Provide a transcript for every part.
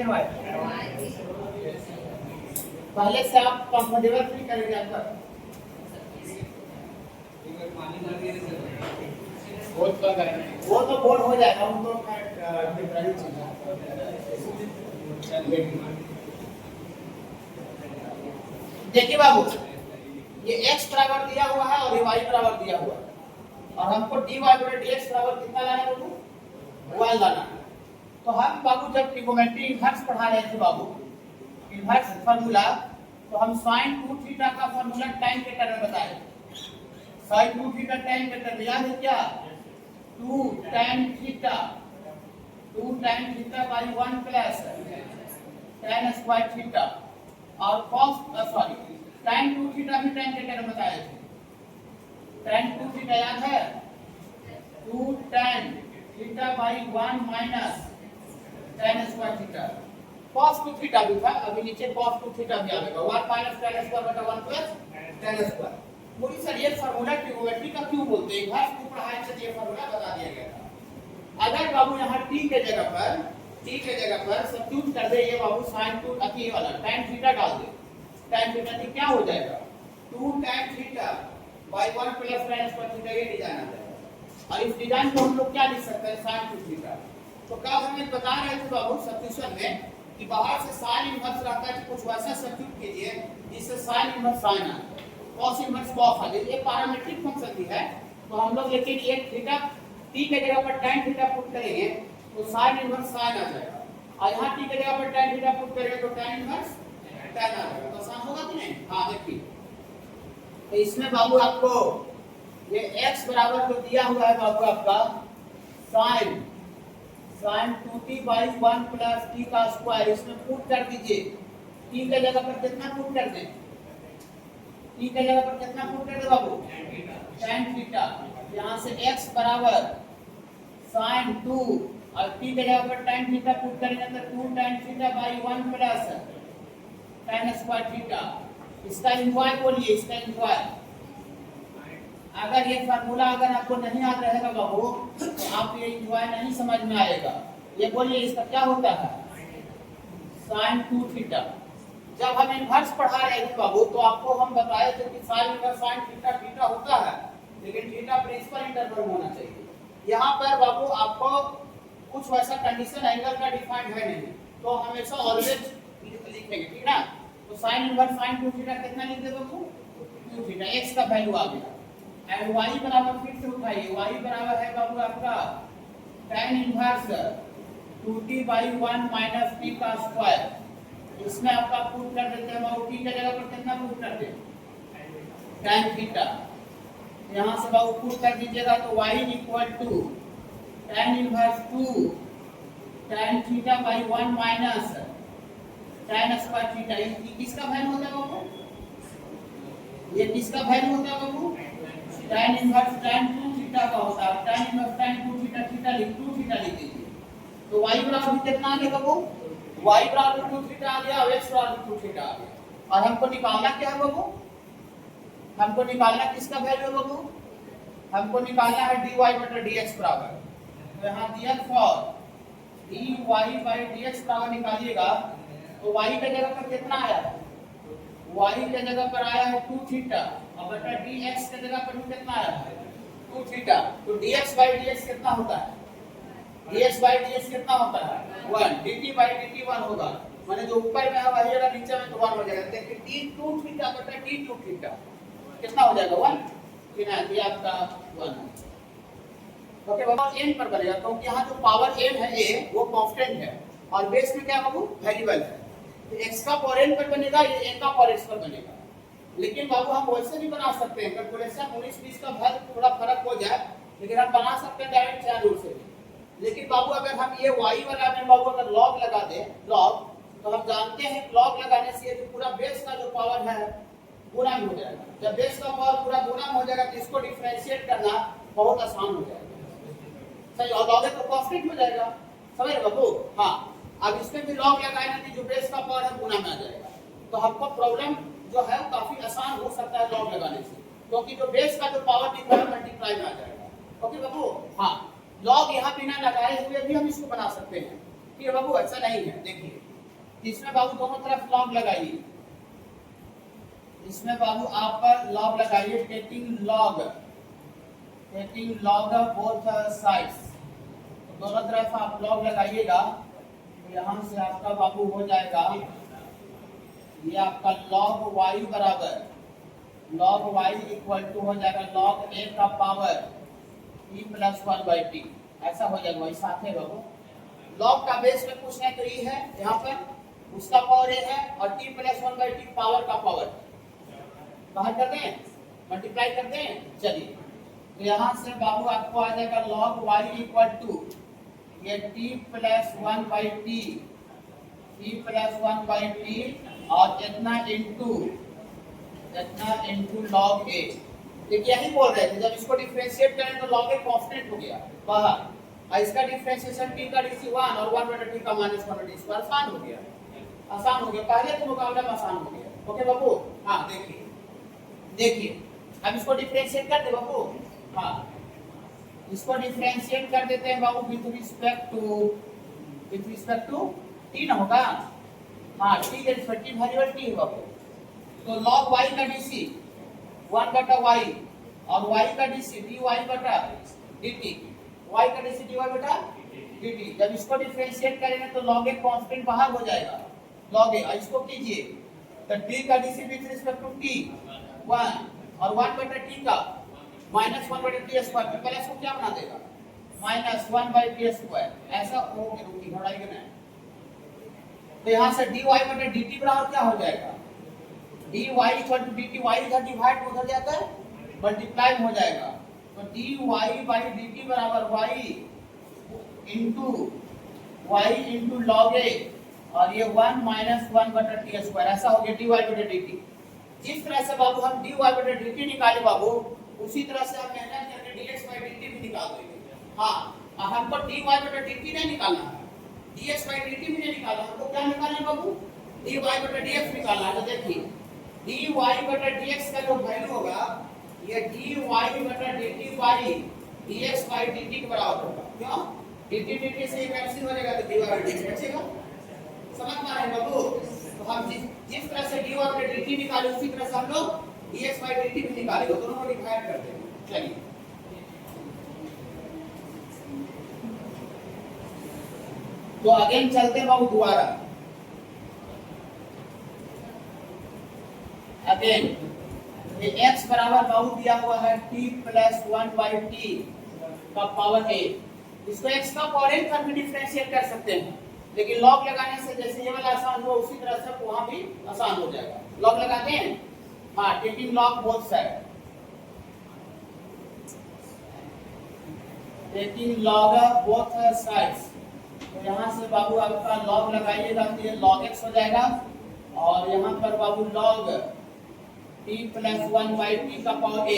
And Y? पहले से आप कंफर्टेबल फील करेंगे आपका वो तो बोर्ड हो जाएगा, वो तो टेम्पररी चीज है। देखिए बाबू, ये x बराबर दिया हुआ है और ये y बराबर दिया हुआ है, और हमको dy बराबर dx बराबर कितना लाना है बाबू? y लाना है। तो हम बाबू जब ट्रिगोनोमेट्री इन्वर्स पढ़ा रहे थे बाबू, इन्वर्स फार्मूला, तो हम sin 2 थीटा का फार्मूला टाइम के टर्म में बताए। sin 2 थीटा टाइम के टर्म याद है क्या? 2 tan theta by 1 plus tan square theta, और cos tan 2 थीटा भी टाइम के टर्म बताए थे। tan 2 थीटा याद है? 2 tan theta by 1 minus tan square theta. cos 2 theta भी था, अभी नीचे cos 2 थीटा भी आएगा, 1 माइनस tan स्क्वायर बटा 1 प्लस tan स्क्वायर। बोलिए सर ये फार्मूला ट्रिगोनोमेट्री का क्यों बोलते हैं? इन्वर्स को पढ़ाए थे, ये फार्मूला बता दिया गया था। अगर बाबू यहाँ t के जगह पर सब्स्टिट्यूट कर दे, ये बाबू sin 2 अति वाला tan थीटा डाल दे, tan थीटा क्या हो जाएगा? 2 tan theta by 1 plus tan square theta, ये डिजाइन आ जाएगा। और इस डिजाइन को हम लोग क्या लिख सकते हैं? sin 2 theta. तो कल हमें बता रहे थे बाबू सब्स्टिट्यूशन में कि बाहर से sin इनवर्स रहता है, कुछ वैसा सब्स्टिट्यूट कीजिए जिससे sin इनवर्स sin आए, cos इनवर्स cos आ जाए। ये पैरामीट्रिक फंक्शन भी है, तो हम लोग लेकिन ये थीटा t के जगह पर tan थीटा पुट करेंगे तो sin इनवर्स sin आ जाएगा, और यहाँ t के जगह पर tan थीटा पुट करेंगे तो tan इनवर्स tan आ जाएगा। तो आसान होगा कि नहीं? हाँ देखिए, तो इसमें बाबू आपको ये x बराबर जो दिया हुआ है बाबू आपका sin 2t by 1 plus t का स्क्वायर, इसमें पुट कर दीजिए। t के जगह पर कितना पुट कर दें? t के जगह पर कितना पुट कर दे बाबू? tan theta. यहाँ से x बराबर sin 2 और t के जगह पर tan थीटा पुट करेंगे तो 2 tan theta by 1 plus tan square theta. इसका इन्वाय बोलिए, इसका इन्वाय। अगर ये फार्मूला अगर आपको नहीं याद रहेगा बाबू तो आप ये इन्वाय नहीं समझ में आएगा। ये बोलिए इसका क्या होता है? sin 2 theta. जब हम इन्वर्स पढ़ा रहे थे बाबू तो आपको हम बताए थे कि sin इनवर्स sin थीटा होता है, लेकिन थीटा प्रिंसिपल इंटरवल होना चाहिए। यहाँ पर बाबू आपको कुछ वैसा कंडीशन एंगल का डिफाइंड है नहीं, तो हमेशा ऑलवेज लिखेंगे, ठीक ना? तो sin इनवर्स sin 2 थीटा कितना लिख दे बाबू? 2 थीटा। x का वैल्यू आ गया, एंड y बराबर फिर से उठाइए, y बराबर है बाबू आपका tan inverse 2t by 1 minus t का स्क्वायर। इसमें आपका पुट कर देते हैं बाबू, t के जगह पर कितना पुट कर दे? tan theta. यहाँ से बाबू पुट कर दीजिएगा तो y equal to tan inverse 2 tan theta by 1 minus tan square theta. ये किसका वैल्यू होता है बाबू? ये किसका वैल्यू होता है बाबू? tan इनवर्स tan 2 थीटा का होता है। tan inverse tan 2 theta 2 theta लिख दीजिए, तो y बराबर कितना आ गया बाबू? y बराबर 2 थीटा आ गया और x बराबर 2 थीटा आ गया। और हमको निकालना क्या है बाबू? हमको निकालना किसका वैल्यू है बाबू? हमको निकालना है dy बटा dx बराबर। तो यहाँ दिया फॉर dy बाई dx बराबर निकालिएगा तो y के जगह पर कितना आया है? y के जगह पर आया है 2 थीटा और बटा dx के जगह पर कितना आया है? 2 थीटा। तो dx बाई dx कितना होता है? dx बाई dx कितना होता है? 1। dt बाई dt 1 होगा, माने जो ऊपर में है वही अगर नीचे में तो 1 हो जाएगा। देखिए d2 थीटा बटा d2 थीटा कितना हो जाएगा? 1। कितना ये आपका 1। ओके बाबा, n पर बनेगा क्योंकि यहाँ जो पावर n है a वो कांस्टेंट है और बेस में क्या बाबू? वेरिएबल है। तो x का पावर n पर बनेगा, ये a का पावर x पर बनेगा। लेकिन बाबू हम वैसे भी बना सकते हैं, कैलकुलेशन 19-20 का भर थोड़ा फर्क हो जाए, लेकिन हम बना सकते हैं डायरेक्ट चार रूट से। लेकिन बाबू अगर हम ये y वाला में बाबू अगर log लगा दें, log, तो हम जानते हैं log लगाने से ये जो पूरा बेस का जो पावर है गुना में हो जाएगा। जब बेस का पावर पूरा गुना में हो जाएगा तो इसको डिफरेंशिएट करना बहुत आसान हो जाएगा। सही, और log तो कांस्टेंट हो जाएगा, समझ बाबू? हाँ, अब इसमें भी log लगाए ना जो बेस का पावर है गुना में आ जाएगा। तो हमको प्रॉब्लम जो है काफी आसान हो सकता है log लगाने से, क्योंकि जो बेस का जो पावर दिख रहा है मल्टीप्लाई में आ जाएगा। ओके बाबू? हाँ, log यहाँ बिना लगाए हुए भी हम इसको बना सकते हैं। ठीक है बाबू? ऐसा नहीं है। देखिए इसमें बाबू दोनों तरफ लॉग लगाइए, इसमें बाबू आप लॉग लगाइए, टेकिंग लॉग बोथ साइड्स, तो दोनों तरफ आप लॉग लगाइएगा। तो यहाँ से आपका बाबू हो जाएगा, ये आपका लॉग वाई बराबर लॉग वाई इक्वल टू हो जाएगा लॉग ए का पावर e प्लस 1/t, ऐसा हो जाएगा। वही साथ है बाबू, लॉग का बेस में पूछना है तो ये है, यहाँ पर उसका पावर ए है और t प्लस 1/t पावर का पावर बाहर कर दें, मल्टीप्लाई कर दें। चलिए, तो यहाँ से बाबू आपको आ जाएगा log y इक्वल टू ये t प्लस 1/t और इतना इंटू log a। देखिए यही बोल रहे थे, जब इसको डिफरेंशिएट करें तो log a कांस्टेंट हो गया बाहर, और इसका डिफरेंशिएशन t का dc 1 और 1/t का माइनस 1/t स्क्वायर आसान हो गया, पहले के मुकाबले में आसान हो गया। ओके बाबू, हाँ देखिए अब इसको डिफरेंशिएट कर दे बाबू। हाँ, इसको डिफरेंशिएट कर देते हैं बाबू विथ रिस्पेक्ट टू t ना होगा। हाँ, t के रिस्पेक्टिव वेरिएबल t है बाबू, तो log y का dc 1/y और y का dc dy बटा dt, y का dc dy बटा dt। जब इसको डिफरेंशिएट करेंगे तो log a कांस्टेंट बाहर हो जाएगा, log a। इसको कीजिए तो t का dc with respect to t 1 और 1/t का माइनस 1/t स्क्वायर, प्लस को क्या बना देगा माइनस 1/t स्क्वायर, ऐसा हो के घटाई के ना। तो यहाँ से dy/dt बराबर क्या हो जाएगा, dy equal to dt, y इधर डिवाइड उधर जाकर मल्टीप्लाई हो जाएगा, तो dy/dt बराबर y इंटू log a और ये 1 माइनस 1/t स्क्वायर, ऐसा हो गया dy/dt। जिस तरह से बाबू हम dy/dt निकाले बाबू, उसी तरह से हम मेहनत करके dx/dt भी निकाल देंगे। हाँ, अब हमको dy/dt नहीं निकालना है, dx/dt भी नहीं निकालना, हमको क्या निकालना है बाबू, dy/dx निकालना है। तो देखिए dy/dx का जो वैल्यू होगा ये dy/dt बाई dx/dt के बराबर होगा। क्यों, dt से ये कैंसिल हो जाएगा तो dy/dx बचेगा। समझ में आ रहा है बाबू? तो हम जिस तरह से dy/dt निकाले उसी तरह से हम लोग dx/dt भी निकालेंगे, दोनों को डिवाइड कर देंगे। चलिए, तो अगेन चलते हैं बाबू दोबारा, अगेन ये x बराबर बाबू दिया हुआ है t प्लस 1/t का पावर a, इसको x का पावर a कर भी डिफरेंशिएट कर सकते हैं, लेकिन लॉग लगाने से जैसे ये वाला आसान हुआ उसी तरह से वहां भी आसान हो जाएगा। लॉग लगाते हैं, हाँ, taking log both side, taking log both sides. तो यहाँ से बाबू आपका लॉग लगाइएगा तो ये log x हो जाएगा, और यहाँ पर बाबू log t प्लस 1/t का पावर a।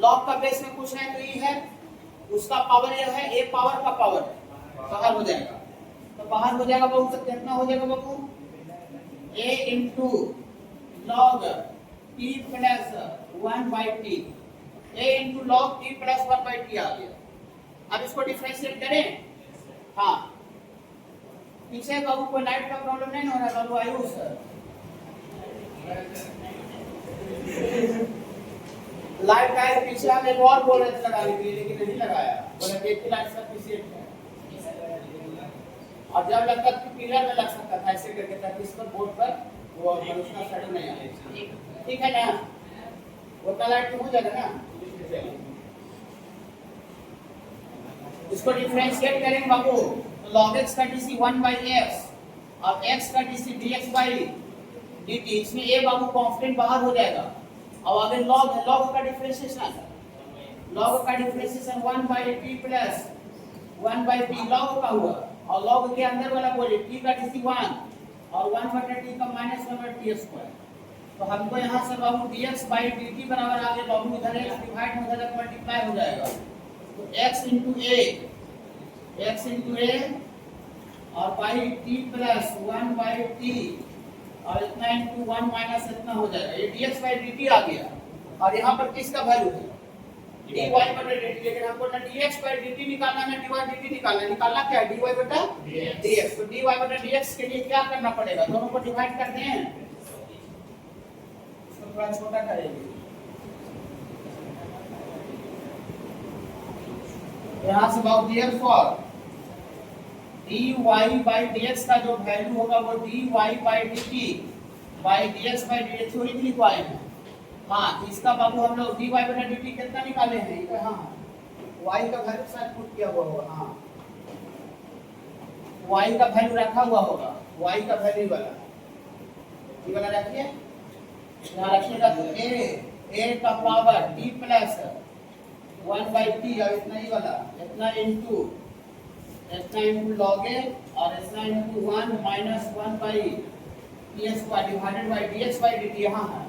लॉग का बेस में कुछ है तो ये है, उसका पावर ये है, a पावर का पावर बाहर हो जाएगा, तो बाहर हो जाएगा बाबू, तो कितना हो जाएगा बाबू, a into log t plus 1/t, a into log t plus 1/t आ गया। अब इसको डिफरेंशिएट करें। हाँ, पीछे बाबू कोई लाइट का प्रॉब्लम नहीं हो रहा बाबू, आयुष लाइट का पीछे हम एक और बोल रहे थे लगाने के लिए, लेकिन नहीं लगाया, बोले देखिए लाइट सब पीछे है, और जब लगता था पिलर में लग सकता था ऐसे करके, ताकि इस पर बोर्ड पर वो उसका शैडो नहीं आए। ठीक है ना, वो लाइट हो जाएगा ना। इसको डिफरेंशिएट करेंगे बाबू, तो log x का dc 1/x और x का dc dx/dt, इसमें a बाबू कांस्टेंट बाहर हो जाएगा, और आगे log है, log का differentiation 1/t plus 1/t log का हुआ, और log के अंदर वाला बोले t का dc 1 और 1/t का माइनस 1/t स्क्वायर। तो हमको यहाँ से बाबू dx/dt बराबर आगे बाबू इधर x डिवाइड में उधर मल्टीप्लाई हो जाएगा, तो x इंटू a और बाई t प्लस 1/t और इतना इंटू 1 माइनस इतना हो जाएगा, ये dx/dt आ गया। और यहाँ पर किसका वैल्यू है, dy बटा dt, लेकिन हमको ना dx बाय dt निकालना है, dy dt निकालना क्या है, dy बटा dx। तो dy बटा dx के लिए क्या करना पड़ेगा, दोनों को डिवाइड करते हैं, इसको थोड़ा छोटा करेंगे, यहाँ से बाबू देयरफॉर dy बाय dx का जो वैल्यू होगा वो dy by dt by dx by dt theory में लिखवाए हैं। हाँ, तो इसका बाबू हम लोग dy बटा dt कितना निकाले हैं, हाँ y का वैल्यू शायद पुट किया हुआ होगा, हाँ y का वैल्यू रखा हुआ होगा, y का वैल्यू वाला ये वाला रखिए, यहाँ रखिएगा तो a का power t plus 1 by T, और इतना ही वाला इतना इनटू log a और इतना into 1 minus 1 by T square divided by dx by dt, यहाँ है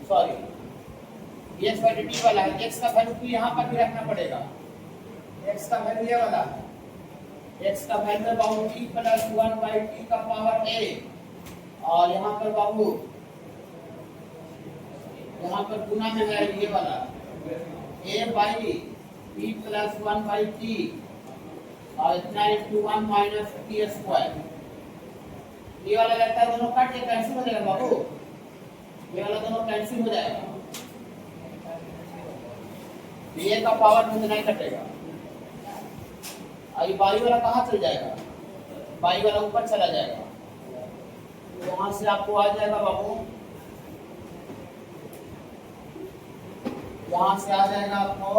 सॉरी dx बाई dt वाला है, x का वैल्यू तो यहाँ पर भी रखना पड़ेगा, x का वैल्यू ये वाला है, x का value Babu t plus 1 by T का पावर a, और यहाँ पर बाबू यहाँ पर गुना में है ये वाला a by t plus 1 by T और इतना इनटू 1 माइनस टी स्क्वायर, ये वाला लगता है दोनों कट के कैंसिल हो जाएगा बाबू, ये वाला दोनों कैंसिल हो जाएगा, ये का पावर में नहीं कटेगा, और ये बाई वाला कहाँ चल जाएगा, बाई वाला ऊपर चला जाएगा, तो वहां से आपको आ जाएगा बाबू, वहां से आ जाएगा आपको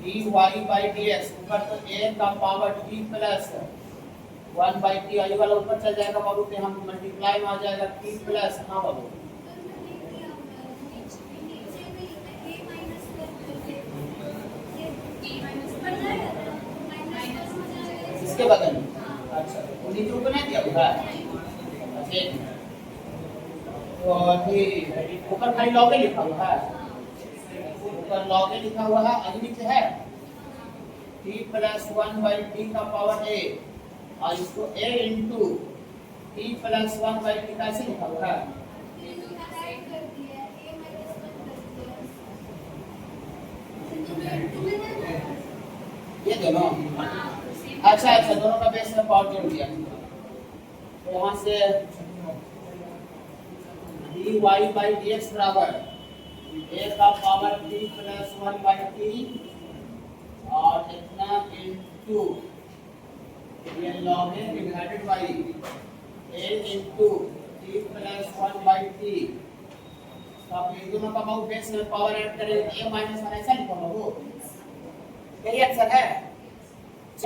dy बाई dx ऊपर तो a का power t plus 1 by T, आई वाला ऊपर चल जाएगा बाबू, तो हम मल्टीप्लाई में आ जाएगा t प्लस, हाँ बाबू इसके बगल में, अच्छा वो नीचे ऊपर नहीं दिया हुआ है, तो अभी ऊपर खाली लॉग लिखा हुआ है, ऊपर लॉग लिखा हुआ है, अभी नीचे है t प्लस 1 बाई टी का पावर a, और इसको a into t plus 1 by T कैसे लिखा हुआ है, ये दोनों, अच्छा अच्छा दोनों का बेस में पावर जोड़ दिया, तो यहाँ से dy बाई dx बराबर a का power t plus 1 by T और इतना इनटू ये log a divided by a into t plus 1 by T, तो आप ये दोनों का बाबू बेस में पावर ऐड करें, a माइनस 1 ऐसा लिखो ना, वो यही आंसर है,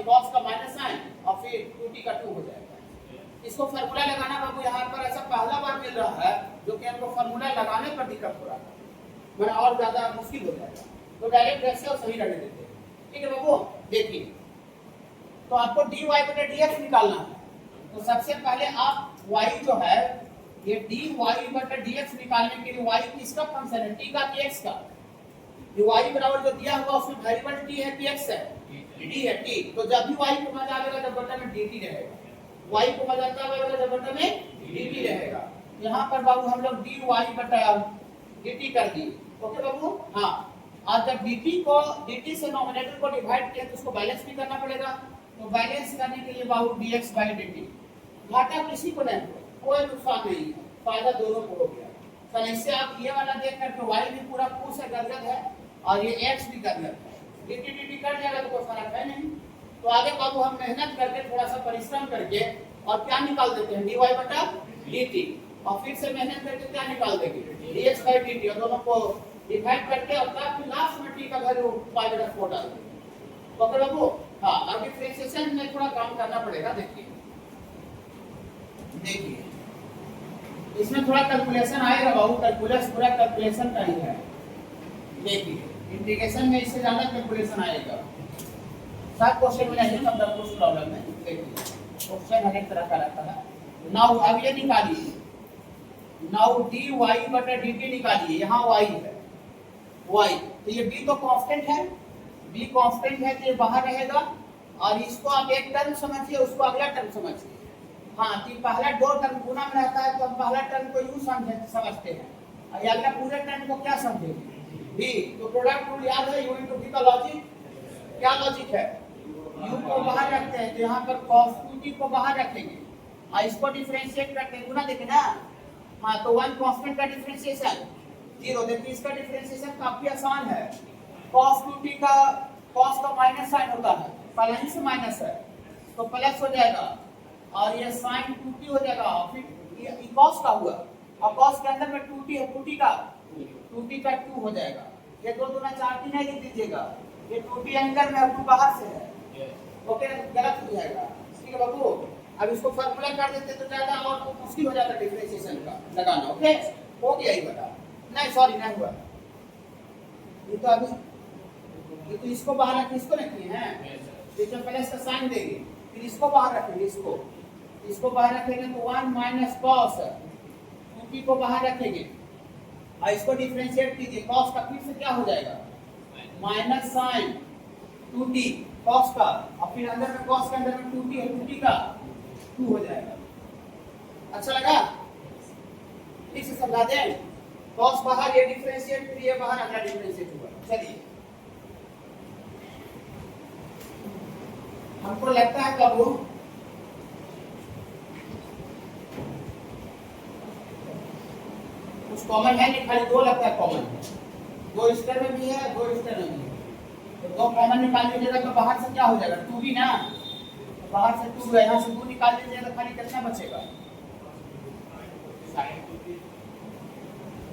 बॉक्स का माइनस साइन और फिर 2t का 2 हो जाएगा। इसको फार्मूला लगाना बाबू यहाँ पर ऐसा पहला बार मिल रहा है जो कि हमको फार्मूला लगाने पर दिक्कत हो रहा है, वरना और ज्यादा मुश्किल हो जाएगा, तो डायरेक्ट ऐसे और सही रहने देते हैं, ठीक है बाबू। देखिए तो आपको dy बटा dx निकालना है, तो सबसे पहले आप y जो है ये dy बटा dx निकालने के लिए y किसका फंक्शन है, t का कि x का, y बराबर जो दिया हुआ उसमें वेरिएबल t है कि x है, d है t, तो जब भी y को मजा आएगा जब बटा में dt रहेगा, y को मजा आएगा जब बटा में dt रहेगा, यहाँ पर बाबू हम लोग dy बटा dt कर दिए, ओके बाबू। हाँ, और जब dt से नॉमिनेटर को डिवाइड किया तो उसको बैलेंस भी करना पड़ेगा, तो बैलेंस करने के लिए बाबू dx बाई dt, घाटा किसी को नहीं, कोई नुकसान नहीं है, फायदा दोनों को हो गया। तो इससे आप ये वाला देख करके y भी पूरा पूरा से गदगद है और ये x भी गदगद है, dt कट जाएगा तो कोई फर्क है नहीं। तो आगे बाबू हम मेहनत करके थोड़ा सा परिश्रम करके और क्या निकाल देते हैं dy बटा dt, और फिर से मेहनत करके क्या निकाल देंगे dx बाई dt, और दोनों को डिवाइड करके और तब लास्ट में t का वैल्यू पाई बटा 4 डाल देंगे, ओके बाबू। हाँ, अब डिफरेंशिएशन में थोड़ा काम करना पड़ेगा, देखिए इसमें थोड़ा कैलकुलेशन आएगा बाबू, कैलकुलस पूरा कैलकुलेशन का ही है, देखिए इंटीग्रेशन में इससे ज्यादा कैलकुलेशन आएगा, सब क्वेश्चन में नहीं, मतलब कुछ प्रॉब्लम है, देखिए क्वेश्चन हर एक तरह का रहता है। नाउ अब ये निकालिए, नाउ dy बटा dt निकालिए, यहाँ y है, y तो ये b तो कांस्टेंट है, b कांस्टेंट है तो ये बाहर रहेगा, और इसको आप एक टर्म समझिए, उसको अगला टर्म समझिए। हाँ, तो पहला दो टर्म गुना में रहता है तो हम पहला टर्म को यूं समझते हैं, और अगला पूरे टर्म को क्या समझेंगे, भी। तो प्रोडक्ट रूल याद है, यू इनटू भी का लॉजिक क्या लॉजिक है, u को बाहर रखते हैं तो यहाँ पर cos 2t को बाहर रखेंगे और इसको डिफरेंशिएट करते हैं, गुना देखे ना। हाँ तो वन कांस्टेंट का डिफरेंशिएशन 0, देखिए इसका डिफरेंशिएशन काफी आसान है। cos 2t का cos का माइनस साइन होता है, पहले ही से माइनस है तो प्लस हो जाएगा और ये sin 2t हो जाएगा और फिर ये cos का हुआ और cos के अंदर में 2t है, 2t का 2 हो जाएगा। ये 2 दूना 4 3 है, लिख दीजिएगा। ये 2t अंदर में और 2 बाहर से है, ओके गलत हो जाएगा, ठीक है बाबू। अब इसको फार्मूला कर देते तो ज्यादा और मुश्किल हो जाता डिफरेंशिएशन का लगाना, ओके हो गया ही बता। नहीं सॉरी नहीं हुआ, ये तो अभी ये तो इसको बाहर रखें, इसको रखिए हैं, इसमें प्लस का साइन देंगे फिर इसको बाहर रखेंगे, इसको बाहर रखेंगे तो 1 माइनस cos 2t को बाहर रखेंगे और इसको डिफरेंशिएट कीजिए, cos का फिर से क्या हो जाएगा माइनस sin 2t cos का और फिर अंदर में cos के अंदर में 2t है, 2t का 2 हो जाएगा। अच्छा लगा, ठीक से समझा दें। cos बाहर ये डिफरेंशिएट फिर ये बाहर अगला डिफरेंशिएट हुआ। चलिए हमको लगता है बाबू कुछ कॉमन है नहीं, खाली 2 लगता है कॉमन, 2 स्टर में भी है 2 स्टर में भी है, तो 2 कॉमन निकाल लीजिएगा तो बाहर से क्या हो जाएगा 2 भी ना, तो बाहर से 2 है, यहाँ से 2 निकाल लीजिएगा तो खाली कितना बचेगा,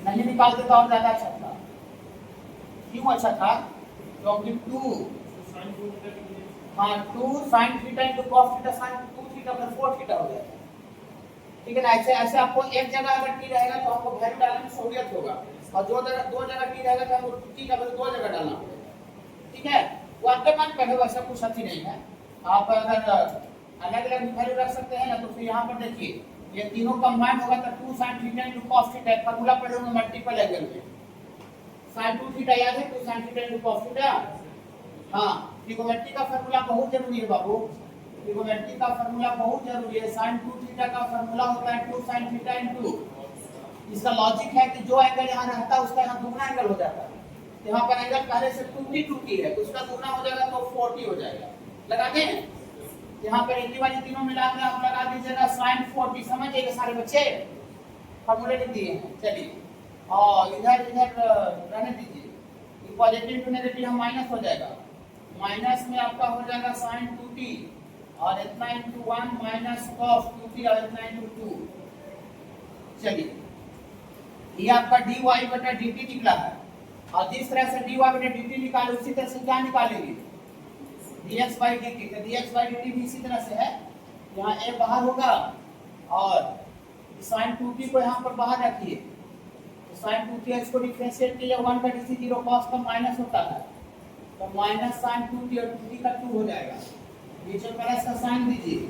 नहीं निकालते तो और ज्यादा अच्छा था। क्यों अच्छा था, क्योंकि 2 हाँ 2 sin theta into cos theta sin 2 theta plus 4 theta हो जाएगा, ठीक है ना। ऐसे ऐसे आपको एक जगह अगर t रहेगा तो आपको वैल्यू डालने में सहूलियत होगा और दो जगह t रहेगा तो आपको t का वैल्यू 2 जगह डालना पड़ेगा, ठीक है। वो आपके मन पे है, वैसा कुछ अथी नहीं है। आप अगर अलग अलग वैल्यू रख सकते हैं ना तो फिर यहाँ पर देखिए ये तीनों कंबाइन होगा तो 2 sin theta into cos theta, formula पढ़े होंगे मल्टीपल एंगल में, sin 2 थीटा याद है 2 sin theta into cos theta. हाँ ट्रिगोनोमेट्री का फार्मूला बहुत जरूरी है बाबू, ट्रिगोनोमेट्री का फार्मूला बहुत जरूरी है। sin 2 थीटा का फार्मूला होता है 2 sin थीटा इनटू, इसका लॉजिक है कि जो एंगल यहाँ रहता है उसका यहाँ दुगना एंगल हो जाता है, यहाँ पर एंगल पहले से 2t है तो उसका दुगना हो जाएगा तो 40 हो जाएगा। लगा दें यहाँ पर एक वाली तीनों मिला के आप लगा दीजिएगा sin 40, समझ जाइए सारे बच्चे, फार्मूले लिख दिए हैं। चलिए और इधर रहने दीजिए, पॉजिटिव टू नेगेटिव हम माइनस हो जाएगा, माइनस में आपका हो जाएगा sin 2t और इतना इंटू 1 माइनस cos 2t और इतना इंटू 2। चलिए ये आपका dy बटा dt निकला है और जिस तरह से dy बटा dt निकाले उसी तरह से क्या निकालेंगे dx by dt, तो dx by dt भी इसी तरह से है, यहाँ a बाहर होगा और sin 2t को यहाँ पर बाहर रखिए, तो sin 2t इसको डिफरेंशिएट कीजिए 1 का dc 0 cos का माइनस होता है तो माइनस sin 2t और 2t का 2 हो जाएगा। नीचे प्लस का साइन दीजिए,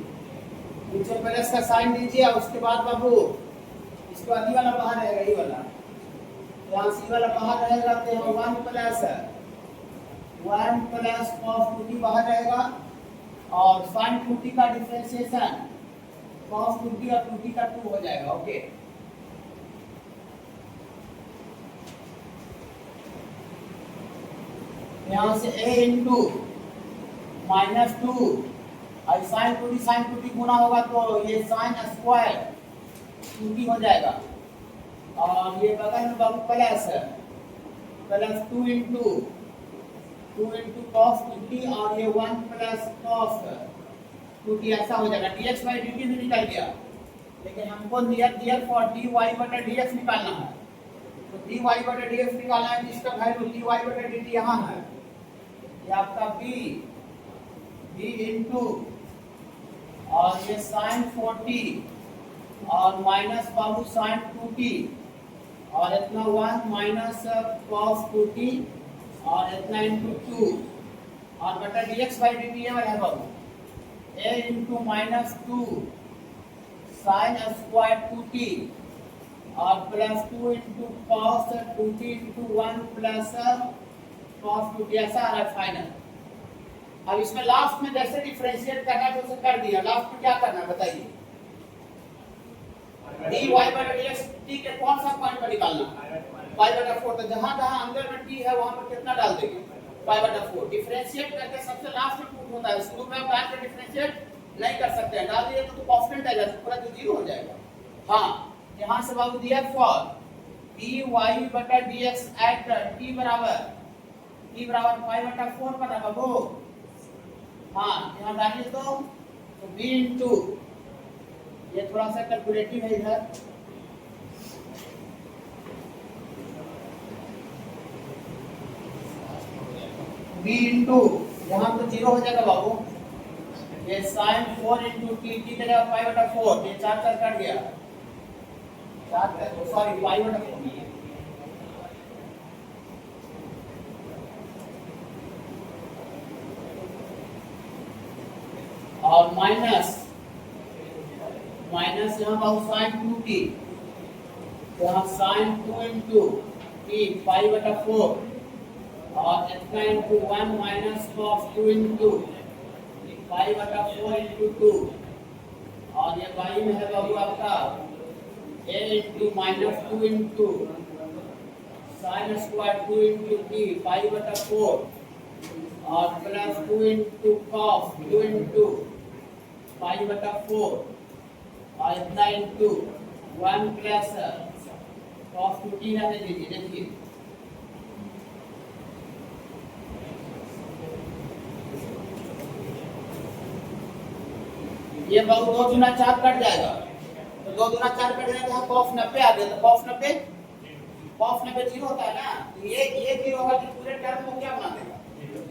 नीचे प्लस का साइन दीजिए और उसके बाद बाबू इसके बाद ये वाला बाहर रहेगा, ये वाला यहाँ से वाला बाहर रहेगा तो यहाँ 1 प्लस cos 2t बाहर रहेगा और sin 2t का डिफरेंशिएशन cos 2t और 2t का 2 हो जाएगा, ओके। यहाँ से a इंटू माइनस 2 और sin 2t गुना होगा तो ये sin स्क्वायर 2t हो जाएगा और ये बगल में बाबू प्लस है, प्लस 2 इंटू cos 2t और ये 1 प्लस cos 2t ऐसा हो जाएगा। dx by dt भी निकल गया, लेकिन हमको नियर फॉर dy बटा dx निकालना है, तो dy बटा dx निकालना है जिसका वैल्यू dy बटा dt यहाँ है, ये आपका b इंटू और ये sin 40 और माइनस बाबू sin 2t और इतना 1 माइनस cos 2t और इतना इंटू 2 और बटा dx by dt ये वाला है बाबू a into minus 2 sin square 2t और plus 2 into cos 2t into 1 plus cos 2t ऐसा आ रहा है फाइनल। अब इसमें लास्ट में जैसे डिफरेंशिएट करना है तो उसे कर दिया, लास्ट में क्या करना है बताइए, dy बटा dx t के कौन सा पॉइंट पर निकालना है पाई बटा 4। तो जहां जहां अंदर में t है वहां पर कितना डाल देंगे पाई बटा 4। डिफरेंशिएट करके सबसे लास्ट में पुट होता है, शुरू में आप डाल के डिफरेंशिएट नहीं कर सकते हैं, डाल दिए तो कांस्टेंट आ जाएगा, पूरा तो जीरो हो जाएगा। हां यहां से बाबू दिया फॉर dy बटा dx एट t बराबर पाई बटा 4 पर बाबू। हां यहां डालिए तो b इनटू, ये थोड़ा सा कैलकुलेटिव है इधर, b इनटू यहां तो जीरो हो जाएगा बाबू, ये sin 4 इनटू t की जगह पाई बटा 4, ये 4 4 कट गया, 4 सॉरी पाई बटा 4 और माइनस यहाँ बाबू sin 2t, यहाँ sin 2 इनटू t पाई बटा 4 और इतना इनटू 1 माइनस cos 2 इनटू पाई बटा 4 इनटू 2 और ये पाई में है बाबू आपका a into minus 2 into sin square 2 into t पाई बटा 4 और प्लस 2 इनटू cos 2 इनटू पाई बटा 4 और इतना इनटू 1 प्लस cos 2t रहने दीजिए। देखिए ये बाबू 2 गुना 4 कट जाएगा, तो 2 गुना 4 कट जाएगा, यहाँ cos 90 आ गया, तो cos 90 जीरो होता है ना, ये जीरो होगा तो पूरे टर्म को क्या बना देगा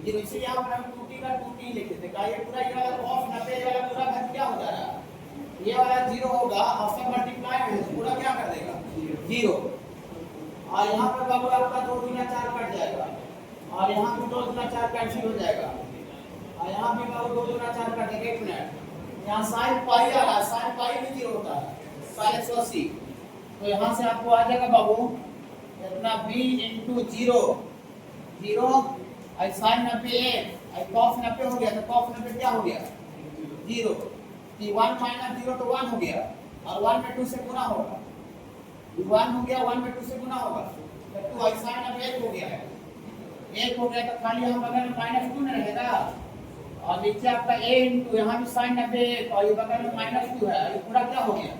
जीरो, इसे यहाँ पर हम 2t का 2t लिख देते हैं, ये पूरा ये वाला cos 90 वाला पूरा घट क्या हो जा रहा है, ये वाला जीरो होगा और सब मल्टीप्लाई है तो पूरा क्या कर देगा जीरो। और यहाँ पर बाबू आपका 2 गुना 4 कट जाएगा और यहाँ भी 2 गुना 4 कैंसिल हो जाएगा और यहाँ भी बाबू 2 गुना 4 कटेगा। एक मिनट, यहाँ sin पाई आ रहा है, sin पाई भी जीरो होता है, sin 180, तो यहाँ से आपको आ जाएगा बाबू इतना b इनटू जीरो जीरो और sin 90 cos 90 हो गया, तो cos 90 क्या हो गया जीरो, 1 माइनस 0 तो 1 हो गया और 1 में 2 से गुना होगा, 1 हो गया 1 में 2 से गुना होगा तो 2 और sin 1 हो गया, 1 हो गया तो खाली हम बगल में माइनस 2 न रहेगा और नीचे आपका a इनटू यहाँ भी sin 90 और ये बगल में माइनस 2 है, ये पूरा क्या हो गया,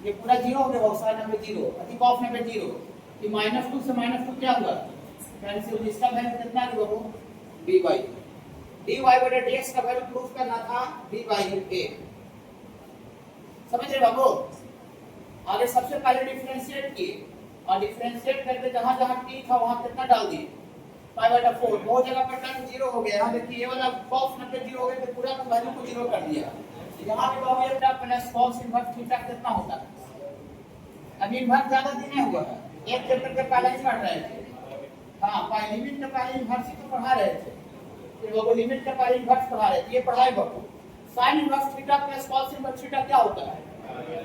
ये पूरा जीरो हो गया, sin 90 जीरो अति cos 90 जीरो, ये माइनस 2 से माइनस 2 क्या हुआ कैंसिल, इसका वैल्यू कितना है बाबू dy बटा dx का वैल्यू प्रूफ करना था dy a, समझ रहे बाबू। आगे सबसे पहले डिफरेंशिएट किए और डिफरेंशिएट करके जहां जहां t था वहां कितना डाल दिए पाई बटा 4, दो जगह पर टर्म जीरो हो गया, यहाँ देखिए ये वाला cos 90 जीरो हो गया तो पूरा का वैल्यू को जीरो कर दिया, यहाँ पे बाबू ये प्लस cos इनवर्स थीटा कितना होता है, अभी इनवर्स ज्यादा दिन नहीं हुआ है, एक चैप्टर के पहले ही पढ़ रहे थे, हां पाई लिमिट के पहले इनवर्स ही तो पढ़ा रहे थे, फिर वो लिमिट के पहले इनवर्स पढ़ा रहे थे, ये पढ़ाए बाबू sin inverse theta plus cos inverse theta क्या होता है,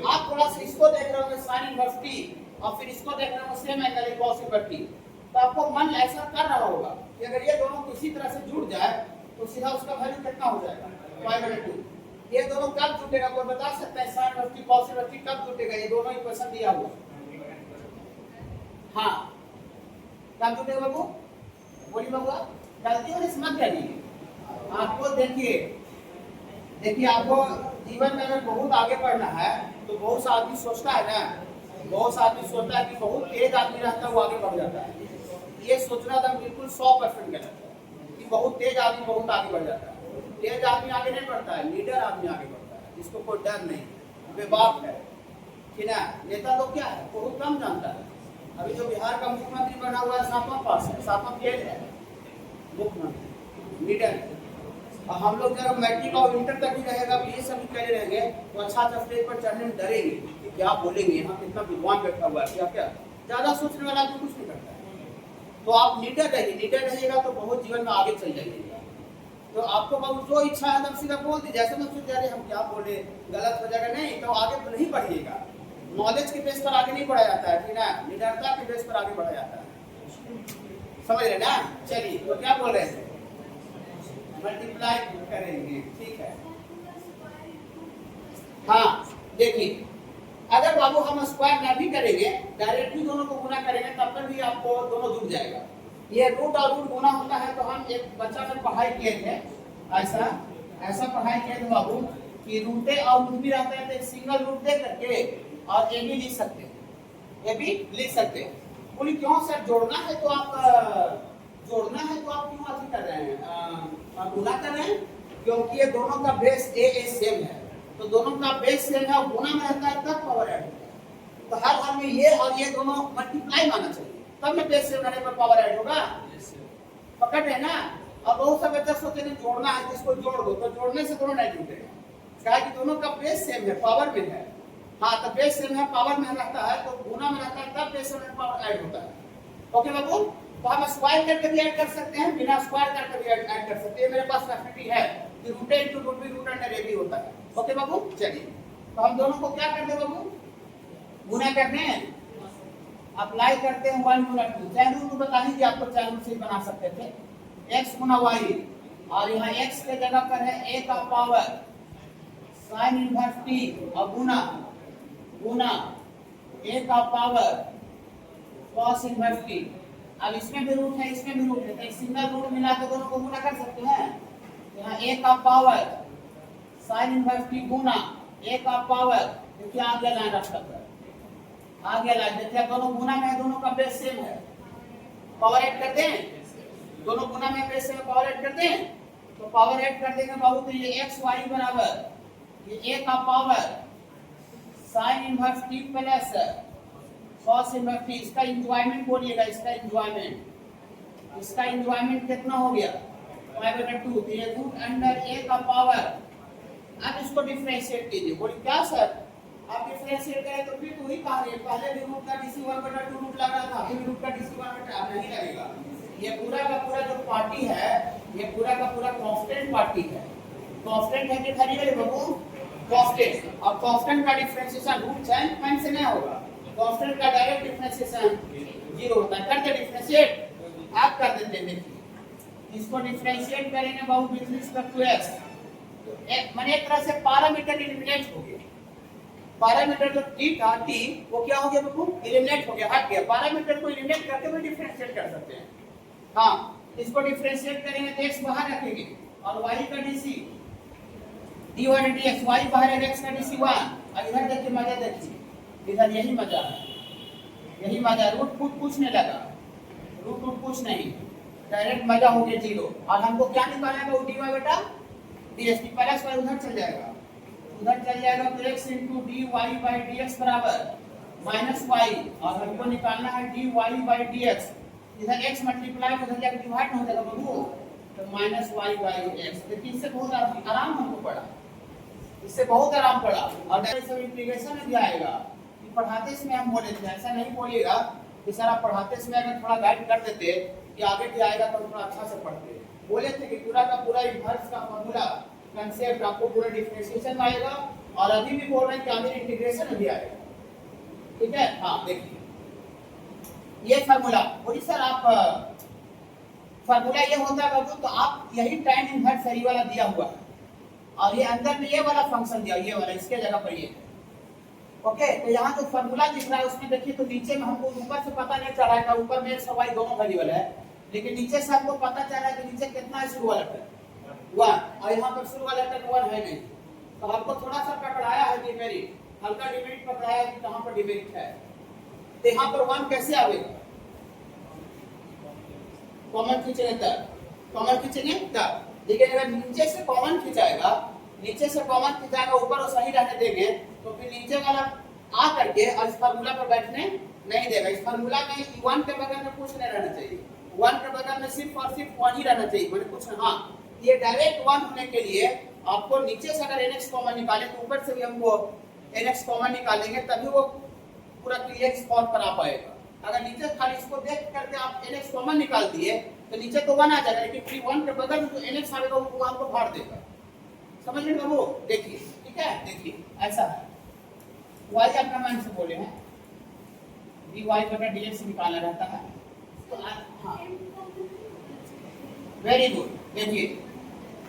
आप थोड़ा सा इसको देख रहे हो sin इनवर्स t और फिर इसको देख रहे हो same angle cos inverse t, तो आपको मन ऐसा कर रहा होगा कि अगर ये दोनों किसी तरह से जुड़ जाए तो सीधा उसका वैल्यू कितना हो जाएगा पाई बटा 2, ये दोनों कब जुटेगा कोई बता सकता है, sin inverse t cos inverse t कब जुटेगा, ये दोनों इक्वेशन दिया हुआ, हां कब जुटेगा बाबू बोलिए बाबू, गलती और इसमें क्या नहीं आपको देखिए आपको जीवन में अगर बहुत आगे बढ़ना है तो बहुत सा आदमी सोचता है ना, बहुत सा आदमी सोचता है कि बहुत तेज आदमी रहता है वो आगे बढ़ जाता है, ये सोचना था बिल्कुल 100% गलत है कि बहुत तेज आदमी बहुत आगे बढ़ जाता है, तेज आदमी आगे नहीं बढ़ता है, लीडर आदमी आगे बढ़ता है जिसको कोई डर नहीं, बेबाक है कि ना, नेता तो क्या है बहुत कम जानता है, अभी जो बिहार का मुख्यमंत्री बना हुआ है 7वां पास है, 7वां फेल है मुख्यमंत्री लीडर है, और हम लोग जब मैट्रिक और इंटर तक भी रहेगा ये सब भी करे रहेंगे तो अच्छा स्टेज पर चढ़ने में डरेंगे कि क्या बोलेंगे, यहाँ कितना विद्वान बैठा हुआ है, क्या ज्यादा सोचने वाला आदमी कुछ नहीं करता है, तो आप लीडर रहिएगा तो बहुत जीवन में आगे चल जाइएगा, तो आपको बाबू जो इच्छा है सीधा बोल दीजिए, ऐसे मत सोचिए अरे हम क्या बोले गलत हो जाएगा, नहीं तो आगे तो नहीं बढ़िएगा, नॉलेज के बेस पर आगे नहीं बढ़ा जाता है, ठीक है, निडरता के बेस पर आगे बढ़ा जाता है, समझ रहे ना। चलिए तो क्या बोल रहे थे, मल्टीप्लाई करेंगे, ठीक है, हाँ देखिए अगर बाबू हम स्क्वायर ना भी करेंगे, डायरेक्टली दोनों को गुना करेंगे तब पर भी आपको दोनों जुड़ जाएगा। ये रूट और रूट गुना होता है तो हम एक बच्चा में पढ़ाई किए थे, ऐसा पढ़ाई किए थे बाबू कि रूटे और रूट भी रहता है तो एक सिंगल रूट दे करके और ए भी लिख सकते हैं, ये भी लिख सकते हैं। बोली क्यों सर, जोड़ना है तो आप क्यों अथी कर रहे हैं, गुना कर रहे हैं? क्योंकि ये दोनों का बेस ए सेम है, तो दोनों का बेस सेम है, गुना में रहता है तब पावर ऐड होता है। तो हर हाल में ये और ये दोनों मल्टीप्लाई माना चाहिए, तब में बेस सेम रहने पर पावर ऐड होगा। पकड़ रहे ना? अब बहुत सब बच्चे सोचते हैं जोड़ना है, जिसको जोड़ दो, तो जोड़ने से दोनों नहीं जुड़ेगा, क्या कि दोनों का बेस सेम है, पावर में है। हाँ, तो बेस सेम है, पावर में रहता है, तो गुना में रहता है तब बेस सेम में पावर ऐड होता है। ओके बाबू, तो हम स्क्वायर करके भी ऐड कर सकते हैं, बिना स्क्वायर करके भी ऐड कर सकते हैं। मेरे पास फैसिलिटी है कि root A into root B root under A भी होता है। ओके बाबू, चलिए तो हम दोनों को क्या करते हैं बाबू, गुना करते हैं, अप्लाई करते हैं 1 गुना 2। चैन रूल बता दीजिए, आपको चैन रूल से बना सकते थे, x गुना y, और यहाँ x के जगह पर है a का पावर sin इनवर्स t और गुना a का पावर cos इनवर्स t। अब इसमें भी रूट है, इसमें भी रूट है, तो एक सिंगल रूट मिला के दोनों को गुना कर सकते हैं। यहाँ a का power sin inverse t Guna a का पावर, देखिए आगे लाइन रखता है, आगे लाइन देखिए दोनों गुना में है, दोनों का बेस सेम है, पावर ऐड करते हैं, दोनों गुना में बेस सेम है, पावर ऐड करते हैं, तो पावर ऐड कर देंगे बाबू, तो ये x y बराबर ये a का power sin inverse t plus cos inverse t। इसका एंजॉयमेंट बोलिएगा, इसका एंजॉयमेंट कितना हो गया 5/2, तो ये रूट अंडर a का पावर। अब इसको डिफरेंशिएट कीजिए। बोलिए क्या सर, आप डिफरेंशिएट करें तो फिर वही कहा रहे, पहले भी रूट का dc1/2 रूट लग रहा था, अभी रूट का dc1/2 नहीं लगेगा। ये पूरा का पूरा जो पार्टी है, ये पूरा का पूरा कांस्टेंट पार्टी है। कांस्टेंट है कि खरी वाले बाबू, कांस्टेंट। और कांस्टेंट का डिफरेंशिएशन रूट चेंज पॉइंट से नहीं होगा, कांस्टेंट का डायरेक्ट डिफरेंशिएशन 0 होता है। करते डिफरेंशिएट आप कर देते हैं, देखिए इसको डिफरेंशिएट करेंगे बाबू विद रिस्पेक्ट टू x, तो एक माने एक तरह से पैरामीटर एलिमिनेट हो गया। पैरामीटर जो t था, t वो क्या हो गया बाबू, एलिमिनेट हो गया, हट गया। पैरामीटर को एलिमिनेट करके भी डिफरेंशिएट कर सकते हैं। हाँ, इसको डिफरेंशिएट करेंगे तो x बाहर रखेंगे और y का dc dy/dx, y बाहर है, x का dc1। अब इधर देखिए मजा, देखिए इधर यही मजा है, यही मजा। रूट फूट कुछ नहीं लगा, रूट कुछ नहीं, डायरेक्ट मजा हो गया 0। और हमको क्या निकालना है वो dy/dx, प्लस y उधर चल जाएगा, फिर x into dy/dx बराबर माइनस y, और हमको निकालना है dy/dx। इधर x मल्टीप्लाई उधर जाकर डिवाइड हो जाएगा बाबू, तो माइनस y/x। देखिए इससे बहुत आराम हमको पड़ा, इससे बहुत आराम पड़ा। और डायरेक्ट इंटीग्रेशन में भी आएगा कि पढ़ाते इसमें हम बोले थे, ऐसा नहीं बोलिएगा कि सर आप पढ़ाते इसमें अगर थोड़ा गाइड कर देते कि आगे भी आएगा तो थोड़ा अच्छा से पढ़ते। बोले थे कि पूरा का पूरा इन्वर्स का फॉर्मूला कंसेप्ट आपको पूरा डिफरेंशिएशन में आएगा, और अभी भी बोल रहे हैं कि आगे इंटीग्रेशन में भी आएगा। ठीक है, हाँ देखिए ये फार्मूला, बोलिए सर आप फार्मूला ये होता है बाबू, तो आप यही tan इनवर्स सही वाला दिया हुआ है, और ये अंदर में ये वाला फंक्शन दिया, ये वाला इसके जगह पर ये। ओके, तो यहाँ जो फार्मूला दिख रहा है उसमें देखिए, तो नीचे में हमको ऊपर से पता नहीं चल रहा है, ऊपर में x और y दोनों वेरिएबल है, लेकिन नीचे से हमको पता चल रहा है कि नीचे कितना है शुरू वाला टर्म 1, और यहाँ पर शुरू वाला टर्म 1 है नहीं, तो हमको थोड़ा सा पकड़ाया है डिमेरिट, हल्का डिमेरिट पकड़ाया है कि कहाँ पर डिमेरिट है। तो यहाँ पर 1 कैसे आएगा, कॉमन खींचेंगे तब, कॉमन खींचेंगे तब। लेकिन अगर नीचे से कॉमन खिंचाएगा, नीचे से कॉमन खिंचाएगा, ऊपर वो सही रहने देंगे, तो फिर नीचे वाला आ करके और इस फार्मूला पर बैठने नहीं देगा। इस फार्मूला में 1 के बगल में कुछ नहीं रहना चाहिए, 1 के बगल में सिर्फ और सिर्फ 1 ही रहना चाहिए, मतलब कुछ। हाँ, ये डायरेक्ट 1 होने के लिए आपको नीचे से अगर nx कॉमन निकाले तो ऊपर से भी हमको nx कॉमन निकालेंगे, तभी वो पूरा क्लियर स्पॉट पर आ पाएगा। अगर नीचे खाली इसको देख करके आप nx कॉमन निकाल दिए तो नीचे तो 1 आ जाएगा, लेकिन फिर 1 के बगल में जो nx आएगा वो आपको भार देगा। समझ रहे हो? देखिए, ठीक है, देखिए ऐसा है। y अपना मान से बोले हैं dy/dx निकालना रहता है, तो हाँ वेरी गुड। देखिए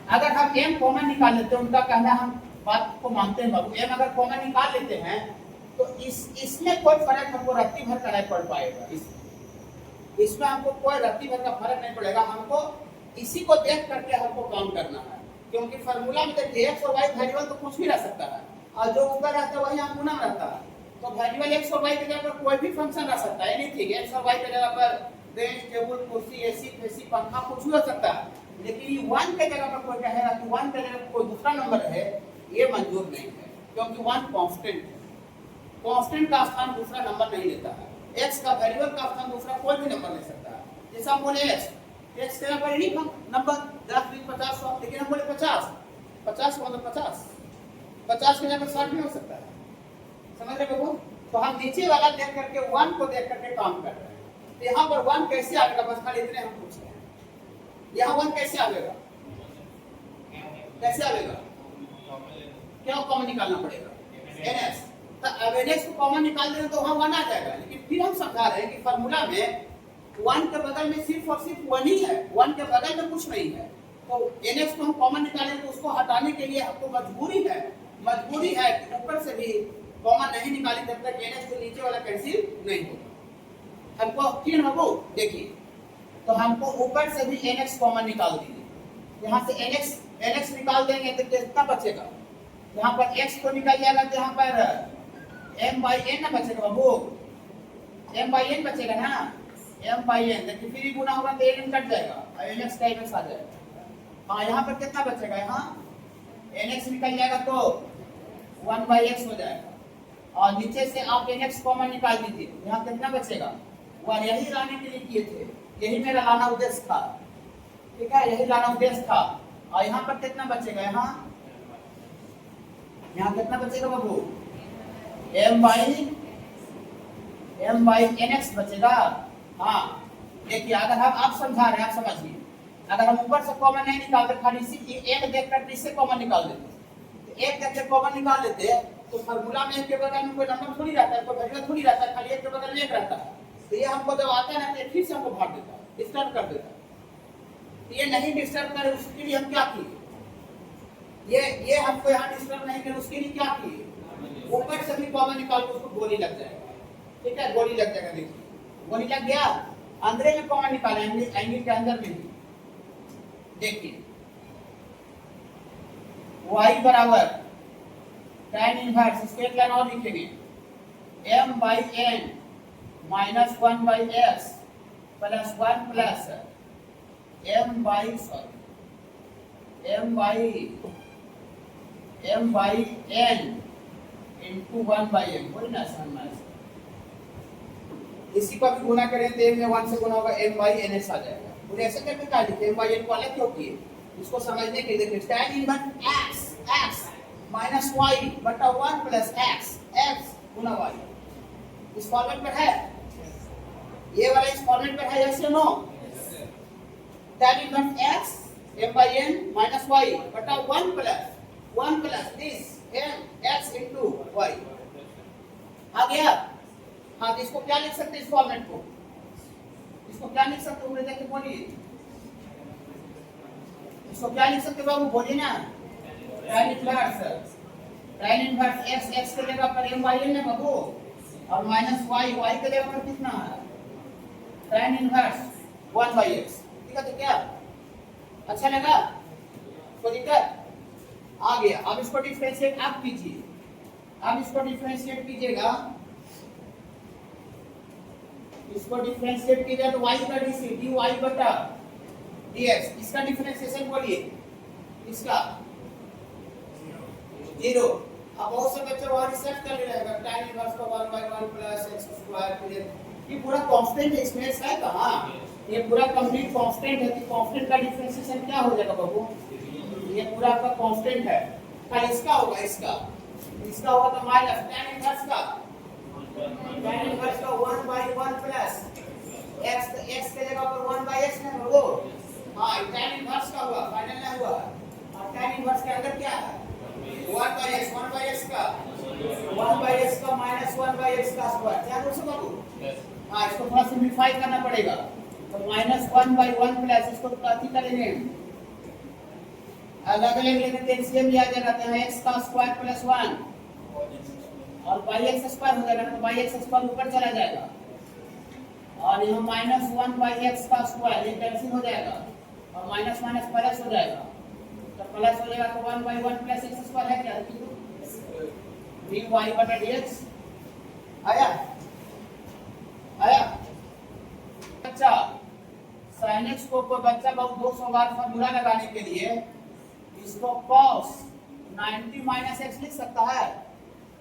अगर हम m कॉमन निकाल लेते हैं, उनका कहना हम बात को मानते हैं बाबू, m अगर कॉमन निकाल लेते हैं तो इसमें कोई फर्क हमको रत्ती भर का नहीं पड़ पाएगा। इसमें हमको कोई रत्ती भर का फर्क नहीं पड़ेगा। हमको इसी को देख करके हमको काम करना है, क्योंकि फार्मूला में देखिए एक्स और वाई वेरिएबल तो कुछ भी रह सकता है, और जो ऊपर रहता है वही यहाँ गुना रहता है। तो वेरिएबल एक्स और वाई की जगह पर कोई भी फंक्शन रह सकता है, एनीथिंग। एक्स और वाई की जगह पर बेंच, टेबल, कुर्सी, एसी, फेसी, पंखा कुछ भी हो सकता है। लेकिन ये 1 के जगह पर कोई कहेगा कि 1 के जगह पर कोई दूसरा नंबर है, ये मंजूर नहीं है, क्योंकि 1 कांस्टेंट है। कांस्टेंट का स्थान दूसरा नंबर नहीं लेता है। एक्स का वेरिएबल का स्थान दूसरा कोई भी नंबर ले सकता है। जैसे हम बोले एक्स के जगह पर नहीं नंबर 10, 20, 50, 100, लेकिन हम बोले 50 का मतलब 50 के जगह पर 60 नहीं हो सकता है। समझ रहे हो? तो हम नीचे वाला देख करके 1 को देख करके काम कर रहे हैं। तो यहाँ पर 1 कैसे आएगा, बस खाली इतने हम पूछ रहे हैं। यहाँ 1 कैसे आएगा, कैसे आएगा? क्या कॉमन निकालना पड़ेगा? एनएस। तो अब एनएस को कॉमन निकाल दें तो वहाँ 1 आ जाएगा। लेकिन फिर हम समझा रहे हैं कि फार्मूला में 1 के बगल में सिर्फ और सिर्फ 1 ही है, 1 के बगल में कुछ नहीं है। तो एनएस को हम कॉमन निकालें तो उसको हटाने के लिए हमको मजबूरी है कि ऊपर से भी कॉमन नहीं निकालें जब तक एनएस को नीचे वाला कैंसिल नहीं होगा। हमको क्लियर हो? देखिए, तो हमको ऊपर से भी एनएक्स कॉमन निकाल दीजिए। यहाँ से एनएक्स निकाल देंगे तो कितना बचेगा? यहाँ पर एक्स को निकल जाएगा तो यहाँ पर m/n ना बचेगा बाबू, m/n बचेगा ना, m/n। देखिए फिर गुना होगा तो n कट जाएगा और nx का nx आ जाएगा। हाँ, यहाँ पर कितना बचेगा? यहाँ nx निकल जाएगा तो 1/x हो जाएगा, और नीचे से आप nx कॉमन निकाल दीजिए। यहाँ कितना बचेगा? 1। यही लाने के लिए किए थे, यही मेरा लाना उद्देश्य था, ठीक है, यही लाना उद्देश्य था। और यहाँ पर कितना बचेगा? यहाँ कितना बचेगा बाबू? m/nx बचेगा। हाँ, देखिए अगर आप समझा रहे हैं, आप समझिए, अगर हम ऊपर से कॉमन नहीं निकालते, खाली इसी एक देख कर इससे कॉमन निकाल देते, तो एक देख कर कॉमन निकाल लेते तो फार्मूला में एक के बगल में कोई नंबर थोड़ी रहता है, कोई वेरिएबल थोड़ी रहता है, खाली एक के बगल में एक रहता है। तो ये हमको जब आता है ना तो फिर से हमको भाग देता है, डिस्टर्ब कर देता है। ये नहीं डिस्टर्ब करे उसके लिए हम क्या किए? ये हमको यहाँ डिस्टर्ब नहीं करे उसके लिए क्या किए? ऊपर से भी कॉमन निकाल के उसको गोली लग जाएगा, ठीक है, गोली लग जाएगा। देखिए गोली लग गया, अंदर में कॉमन निकाले, एंगल के अंदर में भी। देखिए y बराबर tan इनवर्स, स्ट्रेट लाइन और लिखेंगे, m/n minus 1/s plus 1 plus m/n into 1/m, वही ना समझ। इसी को भी गुना करें तो m में 1 से गुना होगा, m/ns आ जाएगा। मुझे ऐसे करके क्या लिखे, m/n को अलग क्यों किए? इसको समझने के लिए देखिए, tan inverse x minus y बटा 1 प्लस x गुना y। इस फॉर्मेट में है, ये वाला इस फॉर्मेट में है, यस या no? tan inverse x m/n minus y बटा 1 plus this x into y आ गया। हाँ, तो इसको क्या लिख सकते हैं? इस फॉर्मेट को इसको क्या लिख सकते हो? देखिए बोलिए, इसको क्या लिख सकते हो बाबू? बोलिए ना। tan इनवर्स x के जगह पर m/n है बाबू, और माइनस y के जगह पर कितना है? tan inverse 1/x। ठीक है, तो क्या अच्छा लगा? कोई दिक्कत? आ गया। अब इसको डिफरेंशिएट आप कीजिए, अब इसको डिफरेंशिएट कीजिएगा, इसको डिफरेंशिएट कीजिए तो y का dy बटा dx, इसका डिफरेंशिएशन बोलिए, इसका 0। अब बहुत से बच्चे वहां रिसर्च कर रहेगा, tan इनवर्स का 1/1 प्लस x², ये पूरा कांस्टेंट है, इसमें है कहां? ये पूरा कंप्लीट कांस्टेंट है। कि कांस्टेंट का डिफरेंशिएशन क्या हो जाएगा बाबू? ये पूरा आपका कांस्टेंट है, पर इसका होगा, इसका होगा तो माइनस tan इनवर्स का 1/1 प्लस x के जगह पर 1/x है वो। हाँ, tan इनवर्स का हुआ, फाइनल ना हुआ। और tan इनवर्स के अंदर क्या है? 1/x का माइनस 1/x का स्क्वायर। क्या बोल सकते हो? हाँ, इसको थोड़ा सिंप्लीफाई करना पड़ेगा, तो माइनस 1/1 प्लस, इसको काफी करेंगे अलग अलग लेने के एलसीएम लिया जाएगा, तो x का स्क्वायर प्लस 1 और बाई एक्स स्क्वायर हो जाएगा, तो बाई एक्स स्क्वायर ऊपर चला जाएगा और यहाँ माइनस 1 बाई एक्स का स्क्वायर ये कैंसिल हो जाएगा और माइनस माइनस प्लस हो जाएगा, तो प्लस हो जाएगा तो 1 बाई 1 प्लस एक्स स्क्वायर है क्या, डी वाई बटा डी एक्स आया आया। अच्छा sin x को कोई बच्चा बहुत 200 बार फॉर्मूला लगाने के लिए इसको cos 90 माइनस एक्स लिख सकता है।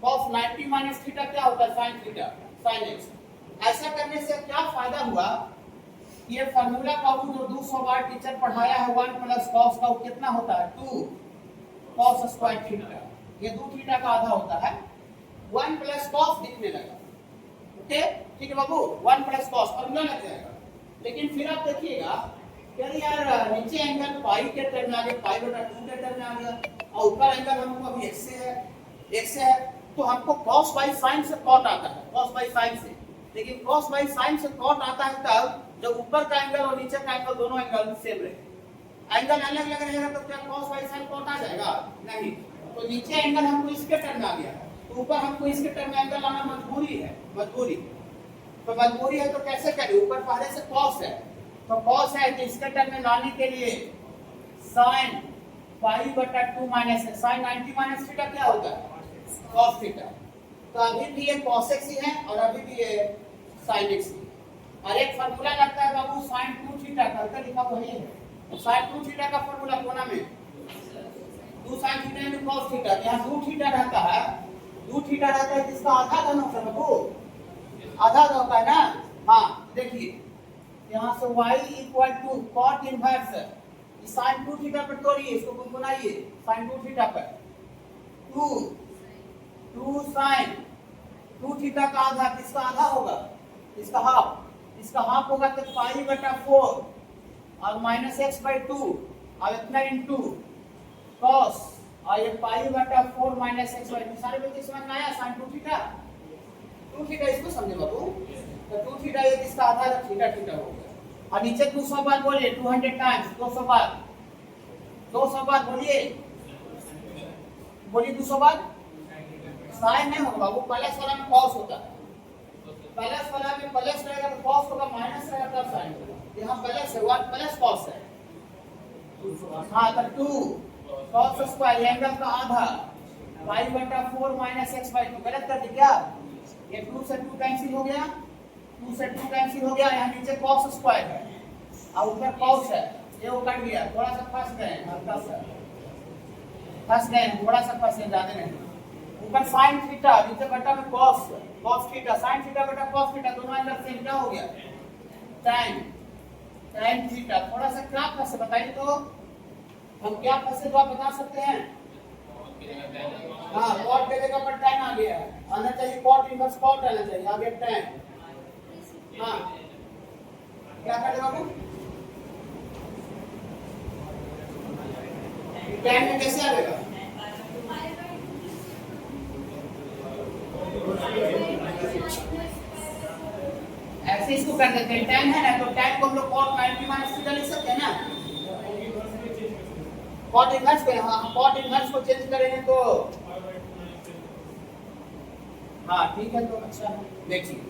cos 90 माइनस थीटा क्या होता है, sin थीटा sin x। ऐसा करने से क्या फायदा हुआ, ये फॉर्मूला का जो 200 बार टीचर पढ़ाया है 1 प्लस cos का वो कितना होता है 2 cos स्क्वायर थीटा, ये 2 थीटा का आधा होता है, 1 प्लस cos दिखने लगा। ओके ठीक है बाबू, 1 प्लस cos फॉर्मूला लग जाएगा। लेकिन फिर आप देखिएगा यार नीचे एंगल पाई के टर्म में आ गया, पाई बटा 2 के टर्म में आ गया और ऊपर एंगल हमको अभी x से है तो हमको cos बाई sin से cot आता है, cos बाई sin से। लेकिन cos बाई sin से cot आता है तब जब ऊपर का एंगल और नीचे का एंगल दोनों एंगल सेम रहे। एंगल अलग अलग रहेगा तो क्या cos बाई sin cot आ जाएगा, नहीं। तो नीचे एंगल हमको इसके टर्म में आ गया तो ऊपर हमको इसके टर्म में एंगल लाना मजबूरी है, तो मजबूरी है तो कैसे करें, ऊपर पहले से cos है तो cos है तो इसके टर्म में लाने के लिए sin पाई बटा 2 माइनस है, sin 90 माइनस थीटा क्या होता है cos थीटा। तो अभी भी ये cos x ही है और अभी भी ये sin x ही। और एक फार्मूला लगता है बाबू sin 2 थीटा करके लिखा हुआ है, sin 2 थीटा का फार्मूला कोना में 2 sin थीटा में cos थीटा, यहाँ 2 थीटा रहता है, 2 थीटा रहता है जिसका आधा घन होता है बाबू, आधा होता है ना। हाँ देखिए यहाँ से y equal to cot inverse sin 2 theta पर तोड़िए, इसको गुनगुनाइए sin 2 थीटा पर 2 sin 2 थीटा का आधा किसका आधा होगा, इसका हाफ होगा तो पाई बटा 4 और माइनस एक्स बाई 2 और इतना इंटू cos और ये पाई बटा 4 माइनस एक्स बाई 2 सारे बच्चे समझ में आया। sin 2 थीटा 2 थीटा इसको समझे बाबू, तो 2 थीटा ये किसका आधा है थीटा थीटा हो गया। और नीचे 200 बार बोलिए 200 टाइम्स 200 बार बोलिए 200 बार। साइन नहीं होगा बाबू, प्लस वाला में cos होता है, प्लस वाला में प्लस रहेगा तो cos होगा, माइनस रहेगा तब साइन होगा। यहाँ प्लस है 1 प्लस cos है, हाँ तो 2 cos स्क्वायर एंगल का आधा पाई बटा 4 माइनस एक्स बाई 2 गलत कर दी क्या, ये 2 से 2 कैंसिल हो गया, 2 से 2 कैंसिल हो गया, यहाँ नीचे cos स्क्वायर है और ऊपर cos है, ये वो कट गया, थोड़ा सा फंस गए हल्का सा फंस गए, थोड़ा सा फंसे ज्यादा नहीं। ऊपर sin थीटा नीचे बटा में cos थीटा, sin थीटा बटा cos थीटा दोनों एंगल सेम क्या हो गया tan थीटा। थोड़ा सा क्या फंसे बताइए तो, हम क्या फंसे तो आप बता सकते हैं। हाँ cot के जगह पर tan आ गया, आना चाहिए cot इनवर्स cot आना चाहिए, आ गया tan। हाँ क्या करें बाबू, tan में कैसे आएगा, ऐसे इसको कर देते हैं, tan है ना तो tan को हम लोग cot 90 माइनस थीटा लिख सकते हैं ना, cot इनवर्स पे। हाँ cot इनवर्स को चेंज करेंगे तो हाँ ठीक है। तो अच्छा देखिए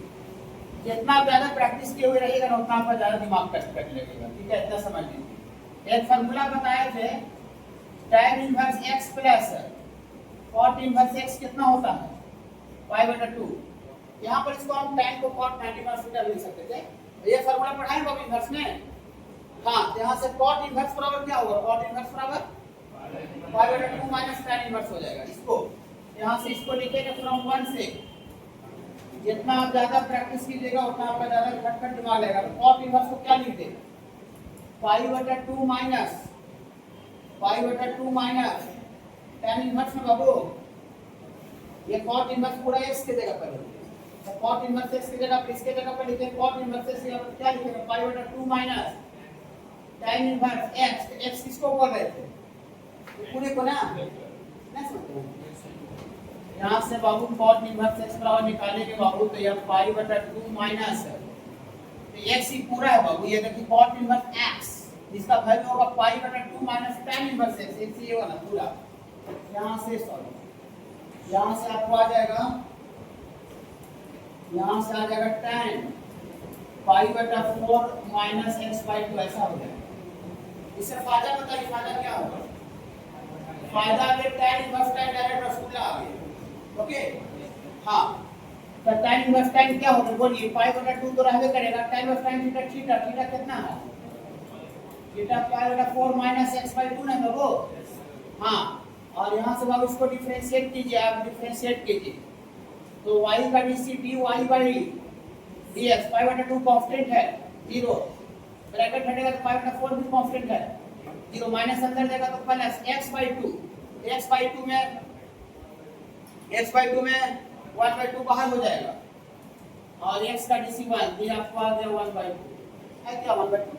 जितना ज्यादा प्रैक्टिस किए हुए रहिएगा ना उतना आपका ज्यादा दिमाग कष्ट करने लगेगा, ठीक है इतना समझ लीजिए। एक फार्मूला बताए थे tan inverse x plus cot inverse x कितना होता है पाई बटा 2। यहाँ पर इसको हम tan को cot 90 माइनस थीटा लिख सकते थे, ये फार्मूला पढ़ाएं कॉट इनवर्स में। हाँ यहाँ से cot इनवर्स बराबर क्या होगा, cot इनवर्स बराबर पाई बटा 2 माइनस tan इनवर्स हो जाएगा। इसको यहाँ से इसको लिखेंगे फ्रॉम 1 से, जितना आप ज्यादा प्रैक्टिस कीजिएगा उतना आपका ज्यादा खटखट दिमाग लगेगा। तो cot इनवर्स को क्या लिख दें, पाई बटा 2 माइनस tan इनवर्स में बाबू ये cot इनवर्स पूरा x के जगह पर है, तो cot इनवर्स x की जगह पर इसके जगह पर लिखें cot इनवर्स x यहाँ पर क्या लिखेंगे पाई बटा 2 minus tan inverse x। x किसको बोल रहे थे, पूरे को ना समझते हैं। यहाँ से बाबू cot इनवर्स x बराबर निकालेंगे बाबू तो यह पाई बटा 2 माइनस तो x ही पूरा है बाबू, ये देखिए cot इनवर्स x जिसका वैल्यू होगा पाई बटा 2 माइनस tan इनवर्स x, ये वाला पूरा। यहाँ से आपको आ जाएगा यहाँ से आ जाएगा tan π/4 माइनस x/2 ऐसा हो जाएगा। इससे फायदा बताइए, फायदा क्या होगा? फायदा के tan इनवर्स tan डायरेक्ट रसूला आ गया। ओके हाँ, तो tan इनवर्स tan क्या होगा बोलिए? π/2 तो रहबे करेगा, tan inverse tan theta theta theta कितना है? थीटा π/4 माइनस x/2 ना है वो। हाँ, और यहाँ से आप इसको डिफरेंशिएट कीजिए, आप डिफरेंशिएट कीजिए तो y का dc dy dx π/2 कांस्टेंट है 0, ब्रैकेट हटेगा तो π/4 भी कांस्टेंट है 0, माइनस अंदर जाएगा तो प्लस x/2 में 1/2 बाहर हो जाएगा और x का dc 1 ये आपको आ गया 1/2 है क्या 1/2